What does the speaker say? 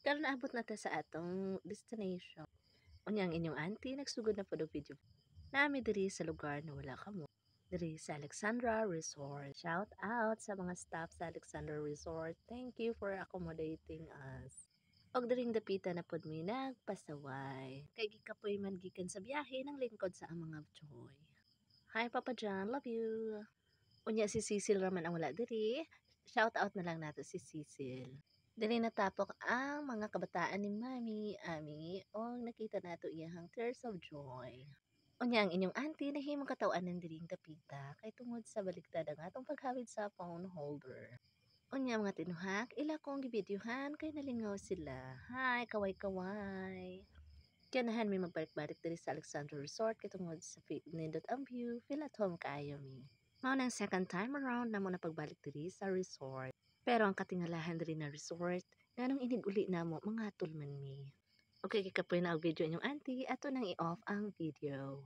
Karon naabot na ta sa atong destination. Unya ang inyong auntie nagsugod na pod og video. Naami diri sa lugar na wala kamo. Diri sa Alexandra Resort. Shout out sa mga staff sa Alexandra Resort. Thank you for accommodating us. Og diring dapita na pod mi nagpasaway. Kay gikapoy man gikan sa biyahe ng lingkod sa ang mga Joy. Hi Papa John, love you. Unya si Cecil raman ang wala diri. Shout out na lang nato si Cecil. Dili natapok ang mga kabataan ni Mami, Ami, o nakita nato iyahang tears of joy. Unya ang inyong auntie nahimong katawan-an diring dapita kay tungod sa baligtad ang atong paghawid sa phone holder. Unya mga tinuhak, ila kong gibidyohan kay nalingaw sila. Hi, kaway-kaway. Ganahan mi magbalik-balik diri sa Alexandra Resort kay tungod sa nindot ang view, feel at home kaayo mi. Mao nang second time around namo na pagbalik diri sa resort. Pero ang katingalahan diri na resort, nganong inig-uli namo mga tulman mi. Okay, kikapoy na og video inyong auntie, ato nang i-off ang video.